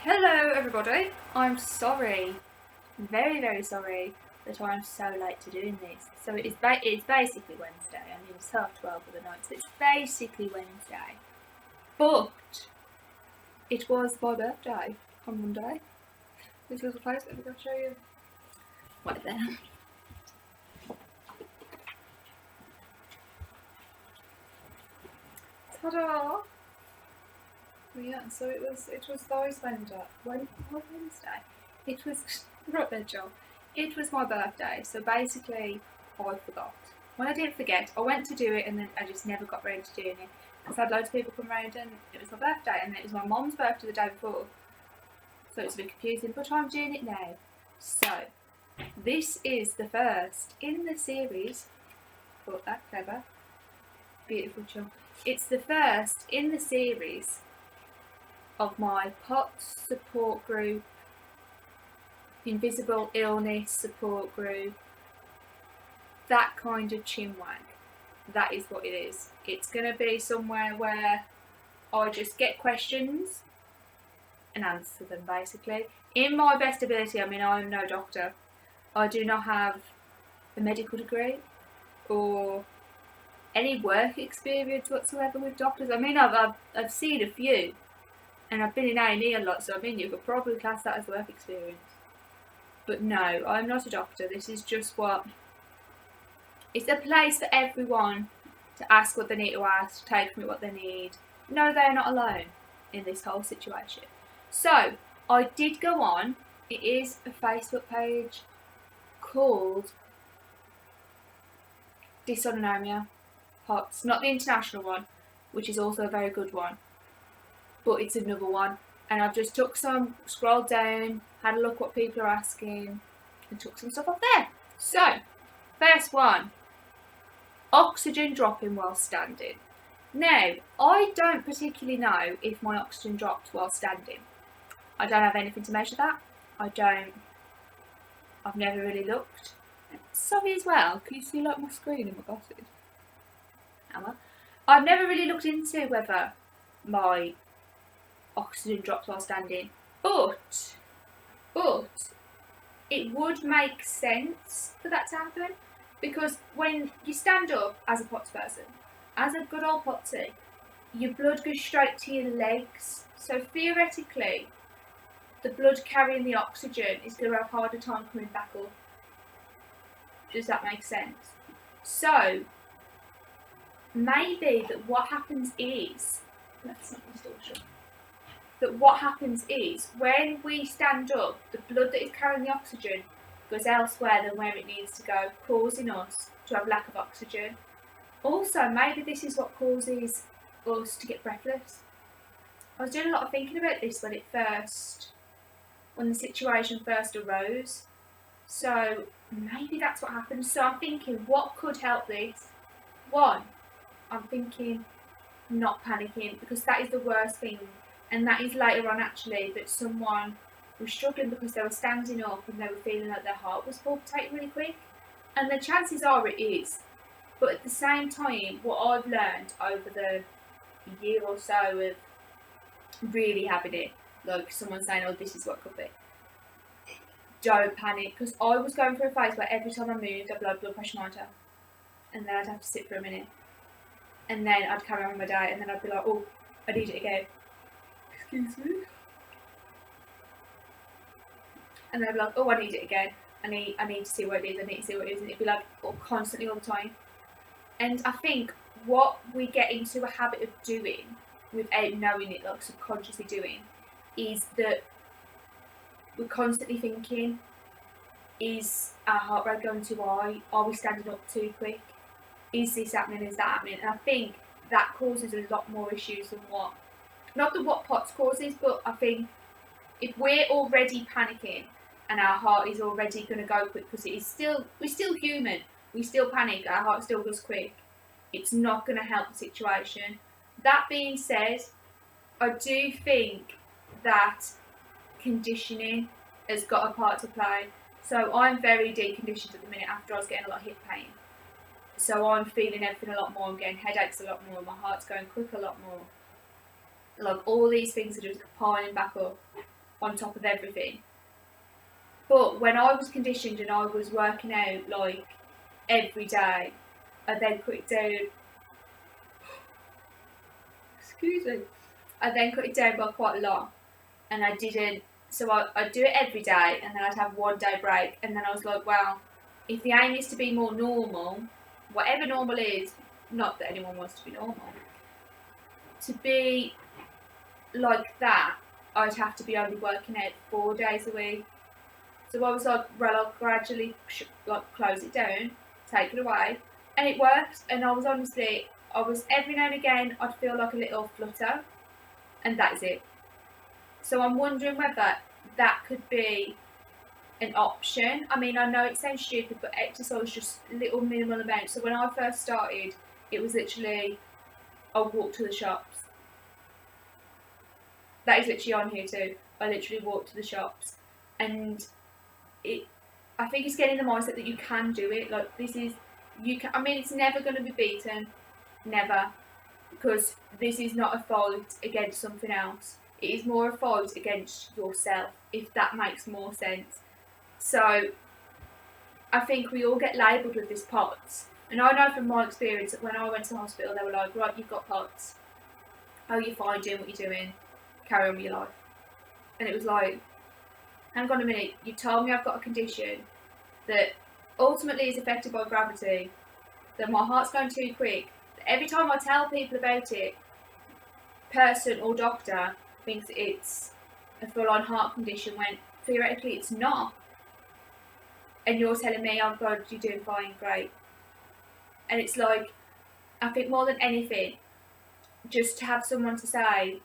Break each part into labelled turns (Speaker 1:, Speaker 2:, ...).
Speaker 1: Hello everybody, I'm sorry, very sorry that I'm so late to doing this. So it's basically Wednesday, I mean it's 12:30 of the night, so it's basically Wednesday. But it was my birthday on Monday. This little place, let me go show you. Right there. Ta-da! Yeah, so it was those Wednesday. It was right there, Joel. It was my birthday, so basically I forgot. When I didn't forget, I went to do it and then I just never got round to doing it. Because I had loads of people come round and it was my birthday and it was my mum's birthday the day before. So it's a bit confusing, but I'm doing it now. So, this is the first in the series. Thought that clever. Beautiful chum. It's the first in the series of my POTS support group, invisible illness support group, that kind of chinwag. That is what it is. It's going to be somewhere where I just get questions and answer them basically. In my best ability, I mean I'm no doctor. I do not have a medical degree or any work experience whatsoever with doctors. I mean I've seen a few. And I've been in A&E a lot, so I mean you could probably class that as work experience. But no, I'm not a doctor. This is just it's a place for everyone to ask what they need to ask, to take from it what they need. No, they're not alone in this whole situation. So, I did go on. It is a Facebook page called Dysautonomia POTS. Not the international one, which is also a very good one. But it's another one, and I've just scrolled down, had a look what people are asking, and took some stuff off there. So, first one, oxygen dropping while standing. Now, I don't particularly know if my oxygen drops while standing. I don't have anything to measure that. I've never really looked. Sorry as well, can you see like my screen in my glasses? I've never really looked into whether my oxygen drops while standing, but it would make sense for that to happen, because when you stand up as a POTS person, as a good old POTSy, your blood goes straight to your legs, so theoretically the blood carrying the oxygen is going to have a harder time coming back up. Does that make sense? So maybe that what happens is, what happens is when we stand up, the blood that is carrying the oxygen goes elsewhere than where it needs to go, causing us to have lack of oxygen. Also, maybe this is what causes us to get breathless. I was doing a lot of thinking about this when the situation first arose. So maybe that's what happened. So I'm thinking, what could help this? One, I'm thinking not panicking, because that is the worst thing. And that is later on actually that someone was struggling because they were standing up and they were feeling like their heart was palpitating really quick. And the chances are it is. But at the same time, what I've learned over the year or so of really having it, like someone saying, oh, this is what could be. Don't panic, because I was going through a phase where every time I moved, I'd blood pressure monitor. And then I'd have to sit for a minute. And then I'd carry on with my day, and then I'd be like, oh, I need it again. Excuse me. And then I'd be like, oh, I need it again. I need to see what it is. I need to see what it is. And it'd be like, oh, constantly all the time. And I think what we get into a habit of doing without knowing it, like subconsciously doing, is that we're constantly thinking, is our heart rate going too high? Are we standing up too quick? Is this happening? Is that happening? And I think that causes a lot more issues than what POTS causes, but I think if we're already panicking and our heart is already going to go quick, because we're still human, we still panic, our heart still goes quick, it's not going to help the situation. That being said, I do think that conditioning has got a part to play. So I'm very deconditioned at the minute after I was getting a lot of hip pain. So I'm feeling everything a lot more, I'm getting headaches a lot more, my heart's going quick a lot more. Like all these things are just piling back up. on top of everything. But when I was conditioned and I was working out like every day, I then cut it down. Excuse me. I then cut it down by quite a lot, and I didn't. So I'd do it every day, and then I'd have 1 day break, and then I was like, well, if the aim is to be more normal, whatever normal is, not that anyone wants to be normal, to be like that, I'd have to be only working out 4 days a week. So I was like, well, I'll gradually close it down, take it away, and it worked. And I was honestly, every now and again, I'd feel like a little flutter, and that's it. So I'm wondering whether that could be an option. I mean, I know it sounds stupid, but exercise just little minimal amounts. So when I first started, it was literally, I'll walk to the shops. That is literally on here too. I literally walk to the shops, and I think it's getting the mindset that you can do it. Like, this is, you can. I mean, it's never going to be beaten, never, because this is not a fight against something else. It is more a fight against yourself, if that makes more sense. So I think we all get labelled with this POTS. And I know from my experience that when I went to the hospital, they were like, right, you've got POTS. Oh, you're fine doing what you're doing. Carry on with your life. And it was like, hang on a minute, you told me I've got a condition that ultimately is affected by gravity, that my heart's going too quick. Every time I tell people about it, person or doctor thinks it's a full-on heart condition when theoretically it's not. And you're telling me, oh God, you're doing fine, great. And it's like, I think more than anything, just to have someone to say,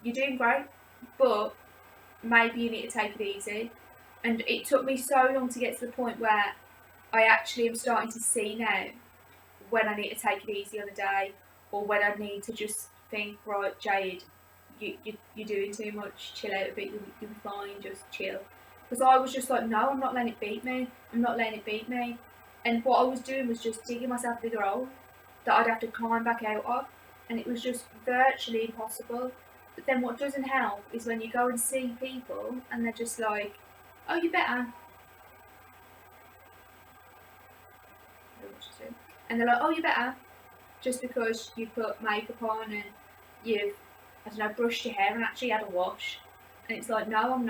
Speaker 1: you're doing great, but maybe you need to take it easy. And it took me so long to get to the point where I actually am starting to see now when I need to take it easy on a day, or when I need to just think, right, Jade, you're doing too much, chill out a bit, you'll be fine, just chill. Because I was just like, no, I'm not letting it beat me, I'm not letting it beat me. And what I was doing was just digging myself a bigger hole that I'd have to climb back out of, and it was just virtually impossible. But then what doesn't help is when you go and see people and they're just like, oh, you're better. And they're like, oh, you're better, just because you put makeup on and you've, I don't know, brushed your hair and actually had a wash. And it's like, no, I'm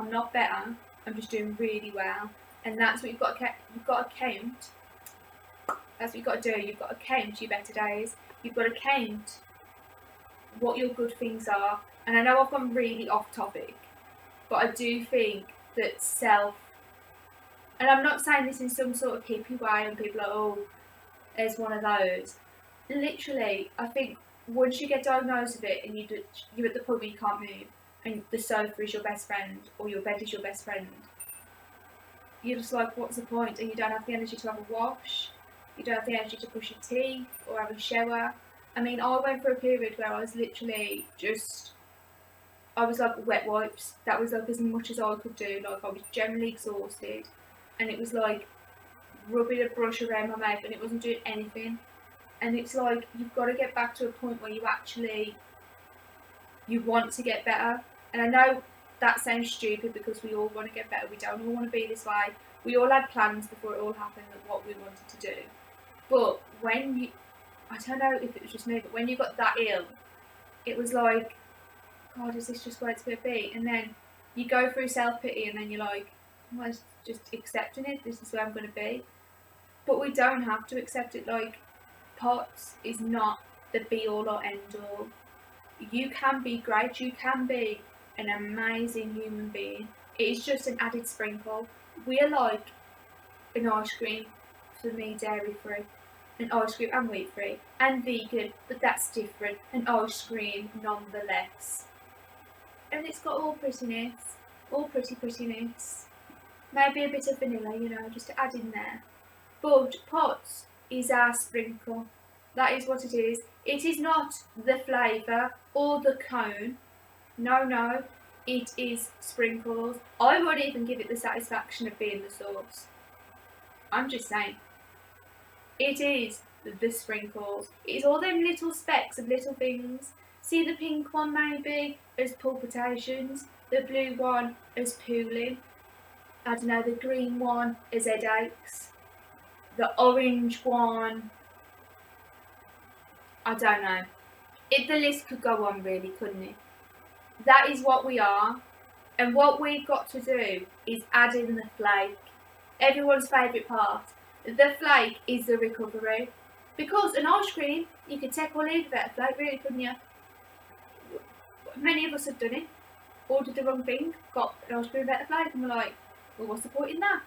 Speaker 1: not better, I'm just doing really well. And that's what you've got to count. That's what you've got to do. You've got to count your better days. You've got to count what your good things are. And I know I've gone really off topic, but I do think that and I'm not saying this in some sort of hippie way and people are, oh, there's one of those. Literally, I think once you get diagnosed with it and you're at the point where you can't move, and the sofa is your best friend, or your bed is your best friend, you're just like, what's the point? And you don't have the energy to have a wash, you don't have the energy to brush your teeth or have a shower. I mean, I went through a period where I was literally I was like wet wipes. That was like as much as I could do. Like, I was generally exhausted, and it was like rubbing a brush around my mouth and it wasn't doing anything. And it's like, you've got to get back to a point where you want to get better. And I know that sounds stupid because we all want to get better. We don't all want to be this way. We all had plans before it all happened of what we wanted to do. But when I don't know if it was just me, but when you got that ill, it was like, God, is this just where it's going to be? And then you go through self-pity and then you're like, well, it's just accepting it. This is where I'm going to be. But we don't have to accept it. Like, POTS is not the be-all or end-all. You can be great. You can be an amazing human being. It is just an added sprinkle. We're like an ice cream, for me, dairy-free. An ice cream and wheat-free. And vegan, but that's different. An ice cream, nonetheless. And it's got all prettiness. All prettiness. Maybe a bit of vanilla, just to add in there. But POTS is our sprinkle. That is what it is. It is not the flavour or the cone. No. It is sprinkles. I won't even give it the satisfaction of being the sauce. I'm just saying. It is the sprinkles. It is all them little specks of little things. See the pink one maybe as palpitations, the blue one as pooling, I don't know, the green one as headaches, the orange one, I don't know. The list could go on really, couldn't it? That is what we are, and what we've got to do is add in the flake. Everyone's favourite part. The flake is the recovery. Because an ice cream, you could take or leave without a flake, really, couldn't you? Many of us have done it. Ordered the wrong thing, got an ice cream without a flake, and we're like, well, what's the point in that?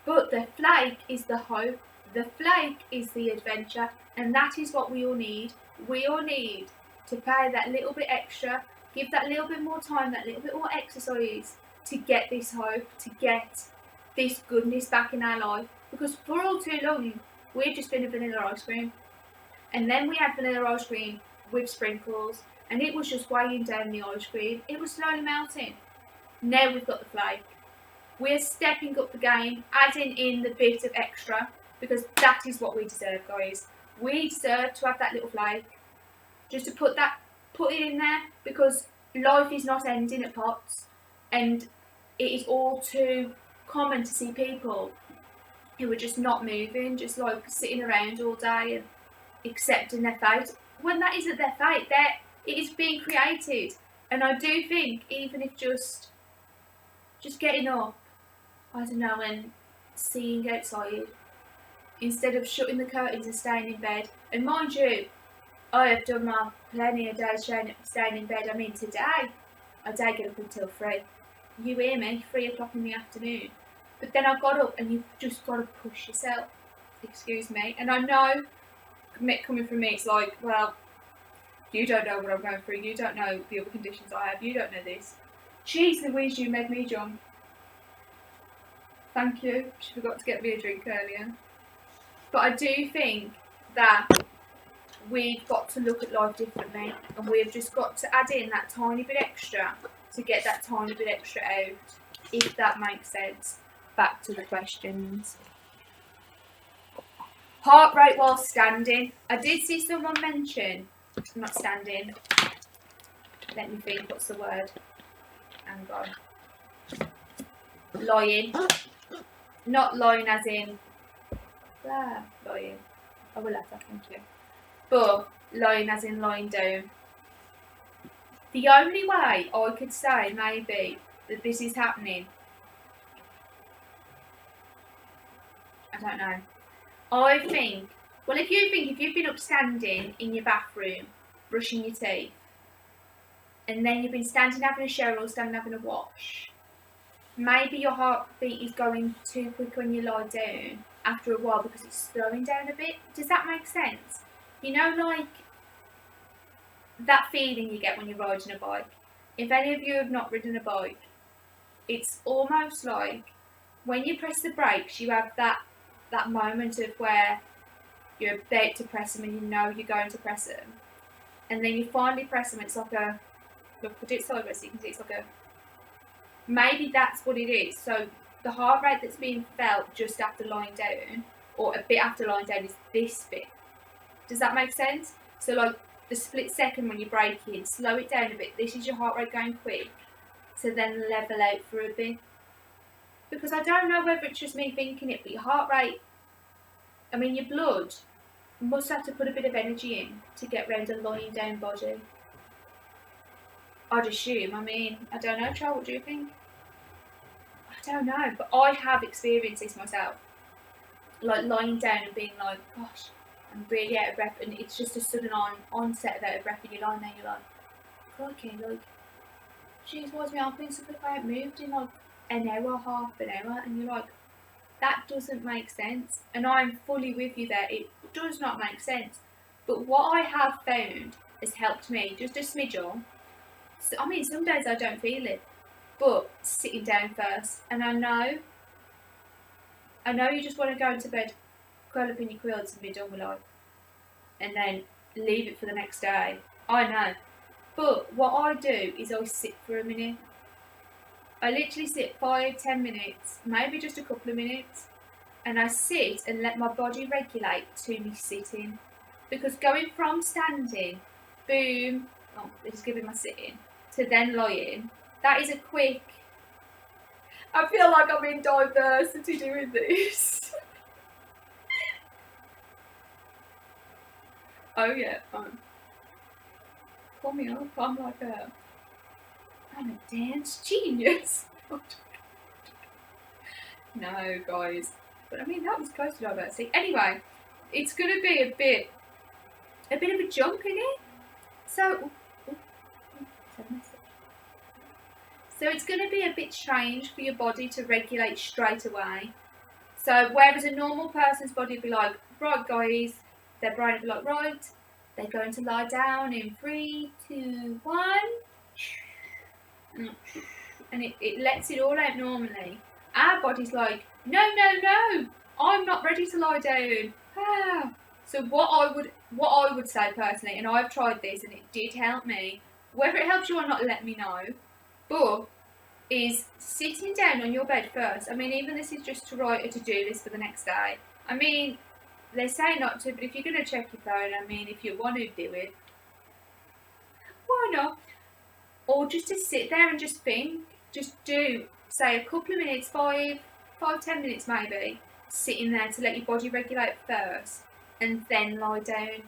Speaker 1: But the flake is the hope. The flake is the adventure, and that is what we all need. We all need to pay that little bit extra, give that little bit more time, that little bit more exercise to get this hope, to get this goodness back in our life. Because for all too long, we've just been a vanilla ice cream. And then we had vanilla ice cream with sprinkles, and it was just weighing down the ice cream. It was slowly melting. Now we've got the flake. We're stepping up the game, adding in the bit of extra, because that is what we deserve, guys. We deserve to have that little flake. Just to put it in there, because life is not ending at pots, and it is all too common to see people who are just not moving, just like sitting around all day and accepting their fate. When that isn't their fate, it is being created. And I do think even if just getting up, I don't know, and seeing outside, instead of shutting the curtains and staying in bed. And mind you, I have done my plenty of days staying in bed. I mean, today, I did get up until 3. You hear me? 3 o'clock in the afternoon. But then I got up, and you've just got to push yourself. Excuse me. And I know, coming from me, it's like, well, you don't know what I'm going through. You don't know the other conditions I have. You don't know this. Jeez Louise, you made me jump. Thank you. She forgot to get me a drink earlier. But I do think that we've got to look at life differently, and we've just got to add in that tiny bit extra to get that tiny bit extra out, if that makes sense. Back to the questions. Heart rate while standing. I did see someone mention, not standing, let me think, what's the word? Hang on. Lying. Not lying as in, lying. I will have that, thank you. But lying as in lying down. The only way I could say maybe that this is happening, I don't know. I think, well, if you've been upstanding in your bathroom, brushing your teeth, and then you've been standing having a shower or standing having a wash, maybe your heartbeat is going too quick when you lie down after a while because it's slowing down a bit. Does that make sense? You know, like that feeling you get when you're riding a bike. If any of you have not ridden a bike, it's almost like when you press the brakes, you have that moment of where you're about to press them and you know you're going to press them, and then you finally press them. It's like a, look, put it sideways so you can see. It's like a, maybe that's what it is. So the heart rate that's being felt just after lying down, or a bit after lying down, is this bit. Does that make sense? So like the split second when you're braking, slow it down a bit. This is your heart rate going quick, to then level out for a bit. Because I don't know whether it's just me thinking it, but your heart rate, I mean, your blood must have to put a bit of energy in to get round a lying down body. I'd assume. I mean, I don't know, Charles, what do you think? I don't know, but I have experienced this myself. Like lying down and being like, gosh, I'm really out of breath, and it's just a sudden onset of out of breath, and you're lying there and you're like, crikey, like, geez, why's my arm being so quick? I haven't moved in like an hour, half an hour, and you're like, that doesn't make sense. And I'm fully with you there, it does not make sense. But what I have found has helped me just a smidge. So, I mean, some days I don't feel it, but sitting down first, and I know you just want to go into bed, curl up in your quilts and be done with life, and then leave it for the next day. I know. But what I do is I sit for a minute. I literally sit 5-10 minutes, maybe just a couple of minutes, and I sit and let my body regulate to me sitting. Because going from standing, boom, oh, this is giving my sitting, to then lying, that is a quick, I feel like I'm in diversity doing this. Oh yeah, call me up, I'm a dance genius. No, guys. But I mean, that was close to diversity. Anyway, it's going to be a bit of a jump in it. So it's going to be a bit strange for your body to regulate straight away. So whereas a normal person's body would be like, right guys, their brain would be like, right, they're going to lie down in 3, 2, 1. And it lets it all out normally. Our body's like, no, I'm not ready to lie down. So what I would say personally, and I've tried this and it did help me, whether it helps you or not, let me know, but is sitting down on your bed first. I mean, even this is just to write a to-do list for the next day. I mean, they say not to, but if you're going to check your phone, I mean, if you want to do it, why not? Or just to sit there and just think, just do, say, a couple of minutes, 5, 10 minutes maybe, sitting there to let your body regulate first, and then lie down.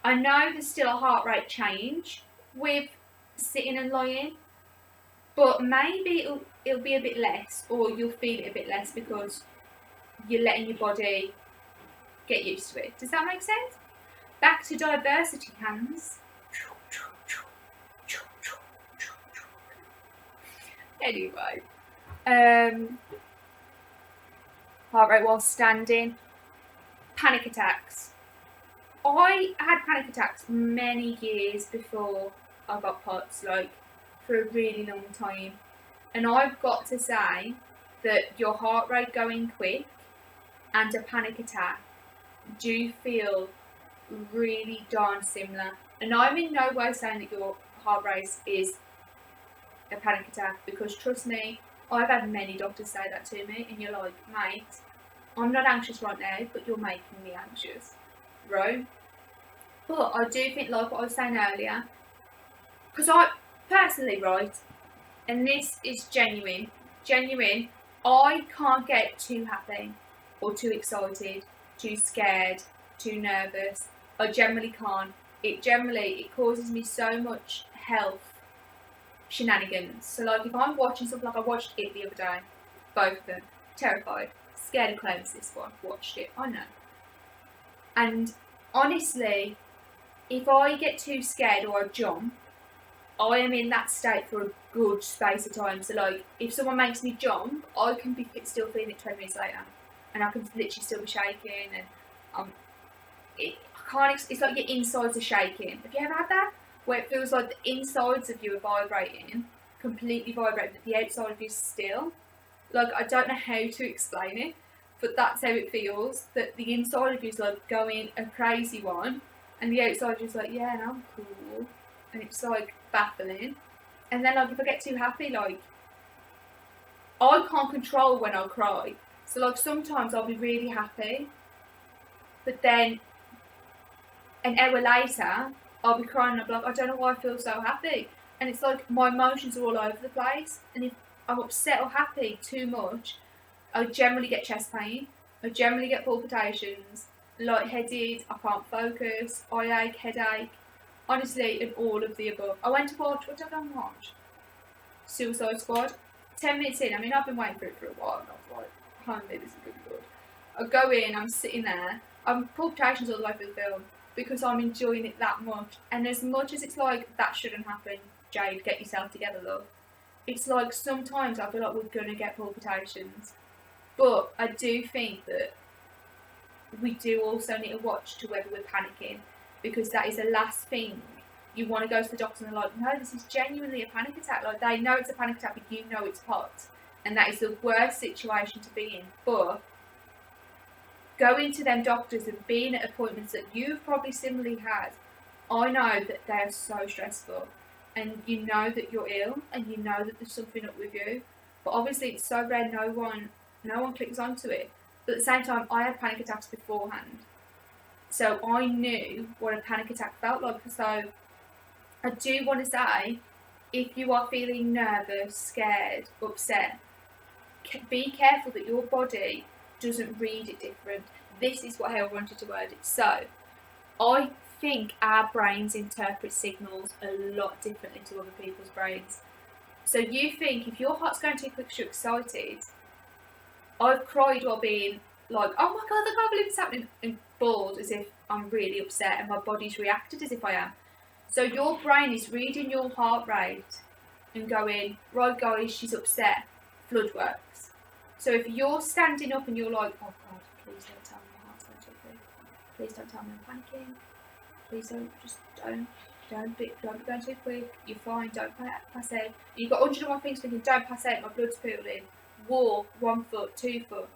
Speaker 1: I know there's still a heart rate change with sitting and lying, but maybe it'll be a bit less, or you'll feel it a bit less because you're letting your body get used to it. Does that make sense? Back to diversity, hands. Anyway, heart rate while standing, panic attacks. I had panic attacks many years before I got POTS, like for a really long time. And I've got to say that your heart rate going quick and a panic attack do feel really darn similar. And I'm in no way saying that your heart rate is a panic attack, because trust me, I've had many doctors say that to me, and you're like, mate, I'm not anxious right now, but you're making me anxious, right? But I do think, like what I was saying earlier, because I personally, right, and this is genuine, I can't get too happy or too excited, too scared, too nervous. I generally can't. It causes me so much health shenanigans. So like if I'm watching something, like I watched it the other day, both of them, terrified, scared of clowns, this one, watched it, I know. And honestly, if I get too scared or I jump, I am in that state for a good space of time. So like if someone makes me jump, I can be still feeling it 20 minutes later, and I can literally still be shaking, and it's like your insides are shaking. Have you ever had that? Where it feels like the insides of you are vibrating, completely vibrating, but the outside of you is still. Like, I don't know how to explain it, but that's how it feels, that the inside of you is like going a crazy one, and the outside of you is like, yeah, no, I'm cool, and it's like baffling. And then like if I get too happy, like, I can't control when I cry. So like sometimes I'll be really happy, but then an hour later, I'll be crying and I'll be like, I don't know why I feel so happy. And it's like my emotions are all over the place. And if I'm upset or happy too much, I generally get chest pain. I generally get palpitations, lightheaded, I can't focus, eye ache, headache. Honestly, and all of the above. I went to watch, what did I go and watch? Suicide Squad. 10 minutes in, I mean, I've been waiting for it for a while, and I was like, honey, this is going to be good. I go in, I'm sitting there, I'm palpitations all the way through the film, because I'm enjoying it that much. And as much as it's like, that shouldn't happen, Jade, get yourself together, love. It's like, sometimes I feel like we're going to get palpitations. But I do think that we do also need to watch to whether we're panicking, because that is the last thing. You want to go to the doctor and they're like, no, this is genuinely a panic attack. Like, they know it's a panic attack, but you know it's POTS. And that is the worst situation to be in. But going to them doctors and being at appointments that you've probably similarly had, I know that they're so stressful. And you know that you're ill, and you know that there's something up with you. But obviously it's so rare, no one clicks onto it. But at the same time, I had panic attacks beforehand. So I knew what a panic attack felt like. So I do want to say, if you are feeling nervous, scared, upset, be careful that your body doesn't read it different. This is how I wanted to word it. So I think our brains interpret signals a lot differently to other people's brains. So you think if your heart's going too quick, you're excited. I've cried while being like, oh my god, I can't believe it's happening, and bawled as if I'm really upset, and my body's reacted as if I am. So your brain is reading your heart rate and going, right guys, she's upset, flood works. So if you're standing up and you're like, oh god, please don't tell me my heart's going too quick. Please don't tell me I'm panicking. Please don't be going too quick. You're fine, don't pass out. You've got 101 things thinking, don't pass out, my blood's pooling. Walk 1 foot, 2 foot.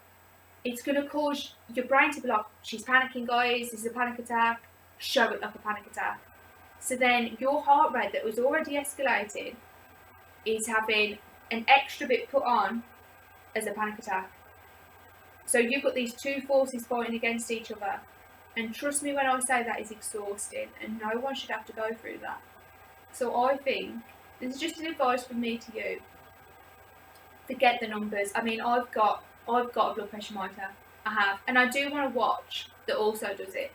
Speaker 1: It's going to cause your brain to be like, she's panicking guys, this is a panic attack. Show it like a panic attack. So then your heart rate that was already escalating is having an extra bit put on as a panic attack. So you've got these two forces fighting against each other. And trust me when I say that is exhausting, and no one should have to go through that. So I think, this is just an advice from me to you. Forget the numbers. I mean, I've got a blood pressure monitor. I have. And I do want to watch that also does it.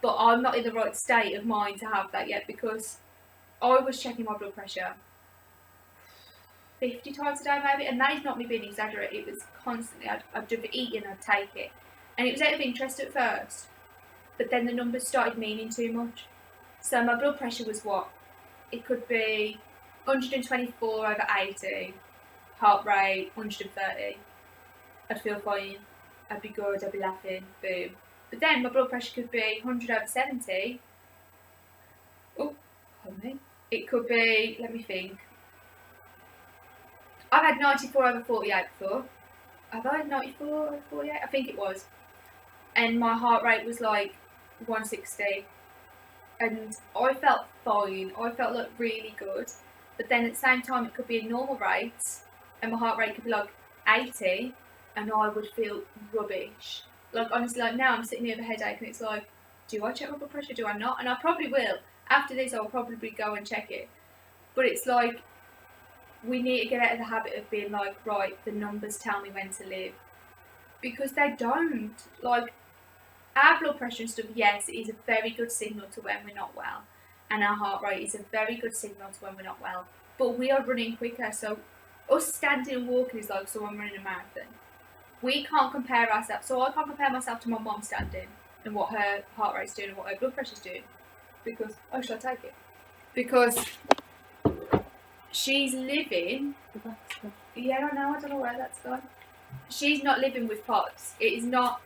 Speaker 1: But I'm not in the right state of mind to have that yet, because I was checking my blood pressure 50 times a day maybe, and that is not me being exaggerated. It was constantly, I'd do the eating, I'd take it. And it was out of interest at first. But then the numbers started meaning too much. So my blood pressure was what? It could be 124 over 80, heart rate 130. I'd feel fine, I'd be good, I'd be laughing, boom. But then my blood pressure could be 100 over 70. Oh, pardon me. It could be, let me think. I've had 94 over 48 before. Have I had 94 over 48? I think it was. And my heart rate was like 160. And I felt fine. I felt like really good. But then at the same time, it could be a normal rate, and my heart rate could be like 80, and I would feel rubbish. Like honestly, like now I'm sitting here with a headache, and it's like, do I check my blood pressure? Do I not? And I probably will. After this, I'll probably go and check it. But it's like, we need to get out of the habit of being like, right, the numbers tell me when to live. Because they don't. Like, our blood pressure and stuff, yes, it is a very good signal to when we're not well. And our heart rate is a very good signal to when we're not well. But we are running quicker, so us standing and walking is like someone running a marathon. We can't compare ourselves. So I can't compare myself to my mum standing and what her heart rate's doing and what her blood pressure's doing. Because, oh, should I take it? Because she's living. Yeah, I know, I don't know where that's gone. She's not living with POTS. It is not,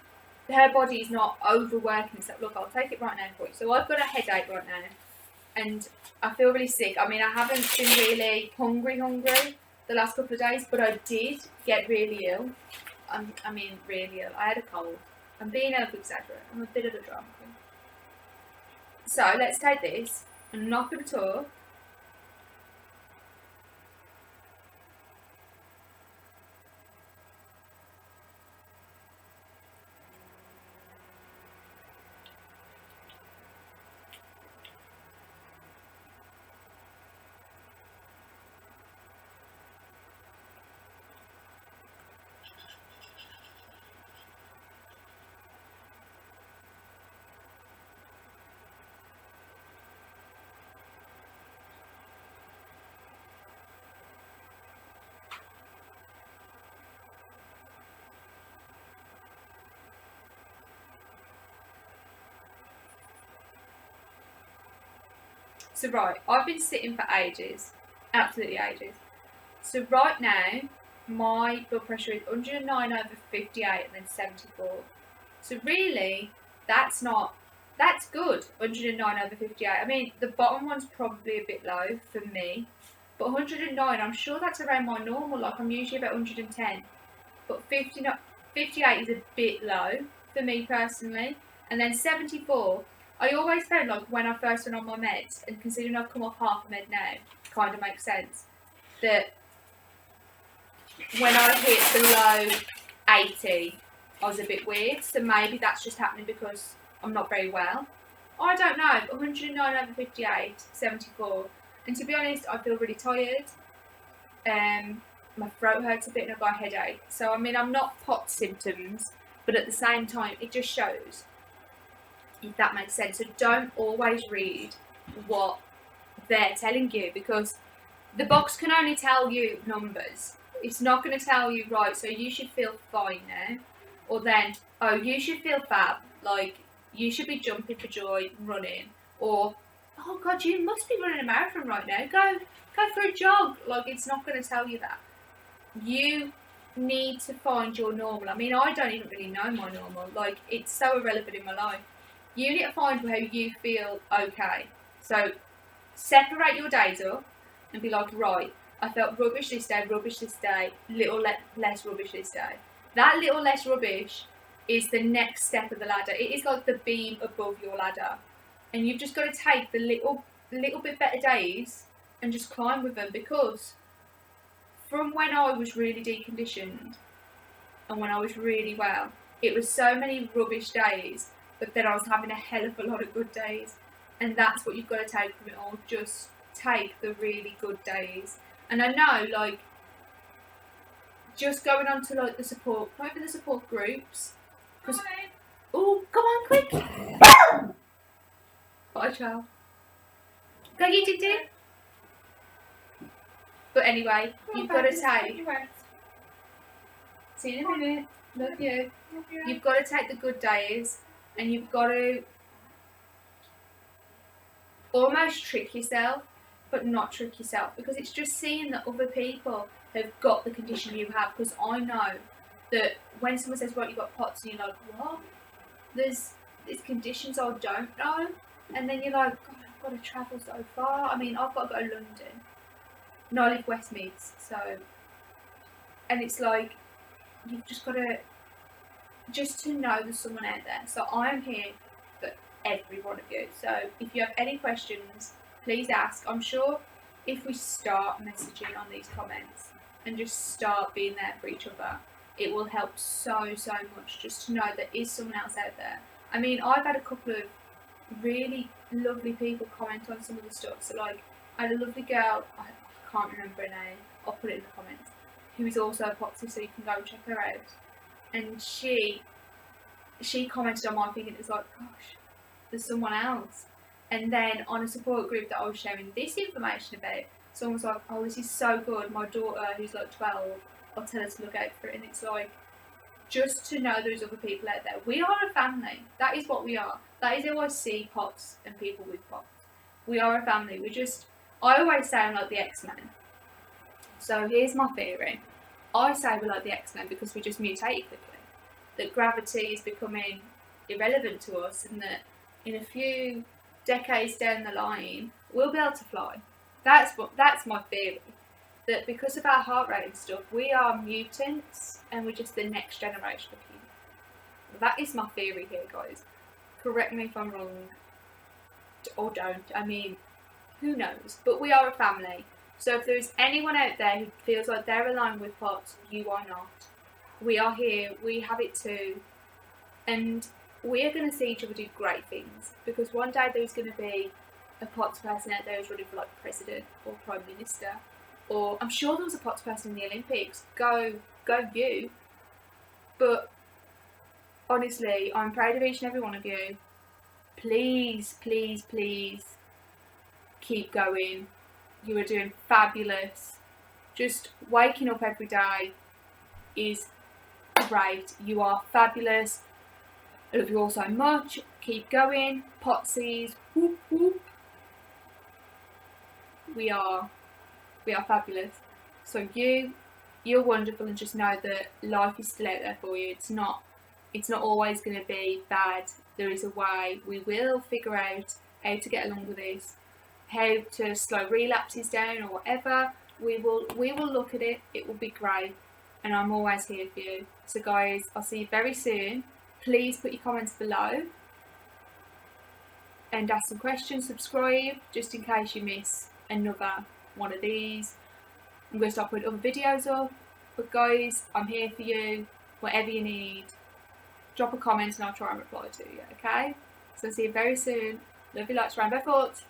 Speaker 1: her body is not overworking itself. Look, I'll take it right now for you. So I've got a headache right now, and I feel really sick. I mean, I haven't been really hungry the last couple of days, but I did get really ill. I mean, really ill. I had a cold. I'm being able to exaggerate. I'm a bit of a drama queen. So let's take this. I'm not going to talk. So right, I've been sitting for ages, absolutely ages. So right now, my blood pressure is 109 over 58 and then 74. So really, that's good, 109 over 58. I mean, the bottom one's probably a bit low for me, but 109, I'm sure that's around my normal, like I'm usually about 110. But 58 is a bit low for me personally. And then 74, I always found like when I first went on my meds, and considering I've come off half a med now, kind of makes sense, that when I hit below 80, I was a bit weird. So maybe that's just happening because I'm not very well. I don't know, 109 over 58, 74. And to be honest, I feel really tired. My throat hurts a bit and I've got a headache. So, I mean, I'm not POTS symptoms, but at the same time, it just shows, if that makes sense. So don't always read what they're telling you, because the box can only tell you numbers. It's not going to tell you, right, so you should feel fine now, or then, oh, you should feel fab, like you should be jumping for joy, running, or oh god, you must be running a marathon right now, go for a jog. Like, it's not going to tell you that. You need to find your normal. I mean, I don't even really know my normal, like, it's so irrelevant in my life. You need to find how you feel okay. So separate your days up and be like, right, I felt rubbish this day, little less rubbish this day. That little less rubbish is the next step of the ladder. It is like the beam above your ladder. And you've just got to take the little bit better days and just climb with them, because from when I was really deconditioned and when I was really well, it was so many rubbish days, but then I was having a hell of a lot of good days. And that's what you've got to take from it all. Just take the really good days. And I know, like, just going on to like the support, not even the support groups. Oh, come on, quick! What a child. Go, you did it. But anyway, you've got to take. See you in a minute. Love you. You've got to take the good days, and you've got to almost trick yourself, but not trick yourself, because it's just seeing that other people have got the condition you have. Because I know that when someone says, right, you've got POTS, and you're like, what? There's conditions I don't know. And then you're like, God, I've got to travel so far. I mean, I've got to go to London. No, I live West Meads, so. And it's like, you've just got to, just to know there's someone out there. So I'm here for every one of you. So if you have any questions, please ask. I'm sure if we start messaging on these comments and just start being there for each other, it will help so much, just to know there is someone else out there. I mean, I've had a couple of really lovely people comment on some of the stuff. So like, I had a lovely girl, I can't remember her name, I'll put it in the comments, who is also a Potsy, so you can go and check her out. And she commented on my thing, and it was like, gosh, there's someone else. And then on a support group that I was sharing this information about, someone was like, oh, this is so good, my daughter, who's like 12, I'll tell her to look out for it. And it's like, just to know there's other people out there. We are a family. That is what we are. That is how I see POTS and people with POTS. We are a family. I always say I'm like the X-Men. So here's my theory. I say we're like the X-Men because we just mutated quickly. That gravity is becoming irrelevant to us, and that in a few decades down the line, we'll be able to fly. That's my theory. That because of our heart rate and stuff, we are mutants and we're just the next generation of humans. That is my theory here, guys. Correct me if I'm wrong, or don't. I mean, who knows? But we are a family. So if there's anyone out there who feels like they're aligned with POTS, you are not. We are here, we have it too. And we are going to see each other do great things. Because one day there's going to be a POTS person out there who's running for like president or prime minister. Or I'm sure there was a POTS person in the Olympics. Go you. But honestly, I'm proud of each and every one of you. Please keep going. You are doing fabulous. Just waking up every day is great. You are fabulous. I love you all so much. Keep going. POTSies. Whoop whoop. We are fabulous. So you're wonderful, and just know that life is still out there for you. It's not always going to be bad. There is a way. We will figure out how to get along with this, how to slow relapses down or whatever. We will look at it. It will be great, and I'm always here for you. So guys, I'll see you very soon. Please put your comments below and ask some questions. Subscribe just in case you miss another one of these. I'm going to start putting other videos up, but guys, I'm here for you. Whatever you need, drop a comment and I'll try and reply to you, okay? So I'll see you very soon. Love you lots. Rainbow thoughts.